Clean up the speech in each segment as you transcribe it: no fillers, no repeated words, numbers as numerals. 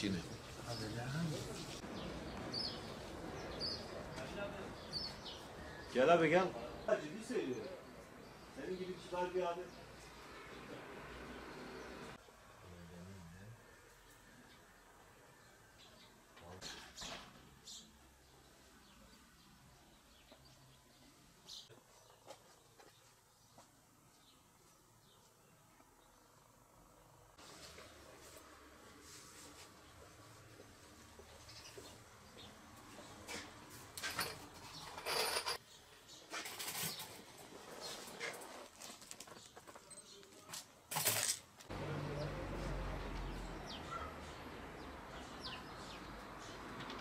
işini. Gel abi gel. Ciddi söylüyorum. Senin gibi kibar bir abi.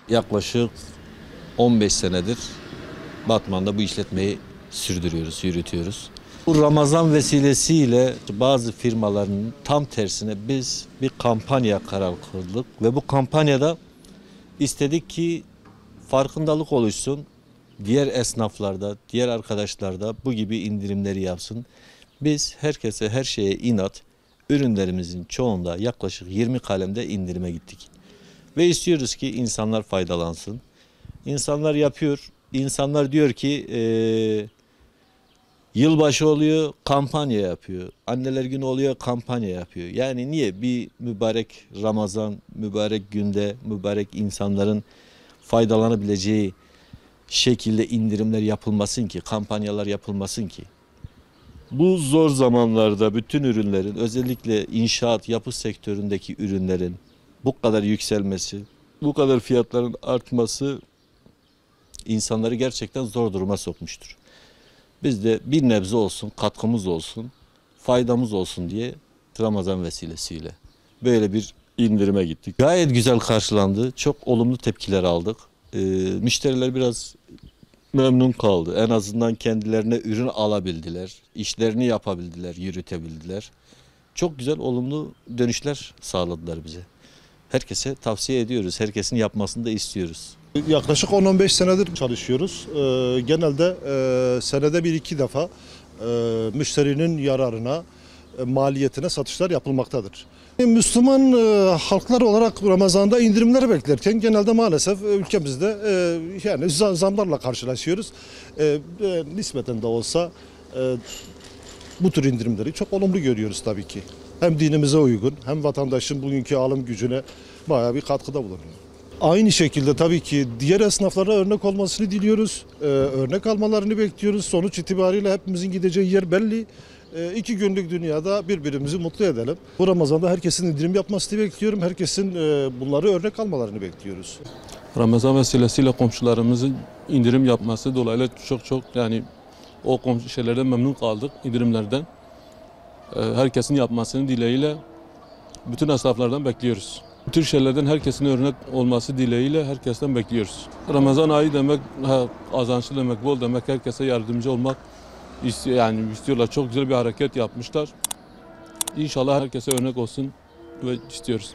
Yaklaşık 15 senedir Batman'da bu işletmeyi sürdürüyoruz, yürütüyoruz. Bu Ramazan vesilesiyle bazı firmaların tam tersine biz bir kampanya karar kıldık ve bu kampanyada istedik ki farkındalık oluşsun. Diğer esnaflarda, diğer arkadaşlar da bu gibi indirimleri yapsın. Biz herkese her şeye inat, ürünlerimizin çoğunda yaklaşık 20 kalemde indirime gittik. Ve istiyoruz ki insanlar faydalansın. İnsanlar yapıyor. İnsanlar diyor ki yılbaşı oluyor, kampanya yapıyor. Anneler günü oluyor, kampanya yapıyor. Yani niye bir mübarek Ramazan, mübarek günde, mübarek insanların faydalanabileceği şekilde indirimler yapılmasın ki, kampanyalar yapılmasın ki? Bu zor zamanlarda bütün ürünlerin, özellikle inşaat, yapı sektöründeki ürünlerin bu kadar yükselmesi, bu kadar fiyatların artması insanları gerçekten zor duruma sokmuştur. Biz de bir nebze olsun, katkımız olsun, faydamız olsun diye Ramazan vesilesiyle böyle bir indirime gittik. Gayet güzel karşılandı, çok olumlu tepkiler aldık. Müşteriler biraz memnun kaldı. En azından kendilerine ürün alabildiler, işlerini yapabildiler, yürütebildiler. Çok güzel, olumlu dönüşler sağladılar bize. Herkese tavsiye ediyoruz. Herkesin yapmasını da istiyoruz. Yaklaşık 10-15 senedir çalışıyoruz. Genelde senede 1-2 defa müşterinin yararına, maliyetine satışlar yapılmaktadır. Müslüman halklar olarak Ramazan'da indirimler beklerken genelde maalesef ülkemizde yani zamlarla karşılaşıyoruz. Nispeten de olsa bu tür indirimleri çok olumlu görüyoruz tabii ki. Hem dinimize uygun hem vatandaşın bugünkü alım gücüne bayağı bir katkıda bulunuyor. Aynı şekilde tabii ki diğer esnaflara örnek olmasını diliyoruz. Örnek almalarını bekliyoruz. Sonuç itibariyle hepimizin gideceği yer belli. 2 günlük dünyada birbirimizi mutlu edelim. Bu Ramazan'da herkesin indirim yapmasını bekliyorum. Herkesin bunları örnek almalarını bekliyoruz. Ramazan vesilesiyle komşularımızın indirim yapması dolayısıyla çok yani o komşu şeylerden memnun kaldık, indirimlerden. Herkesin yapmasını dileğiyle bütün esnaflardan bekliyoruz. Bu tür şeylerden herkesin örnek olması dileğiyle herkesten bekliyoruz. Ramazan ayı demek, kazançlı demek, bol demek, herkese yardımcı olmak yani istiyorlar. Çok güzel bir hareket yapmışlar. İnşallah herkese örnek olsun ve istiyoruz.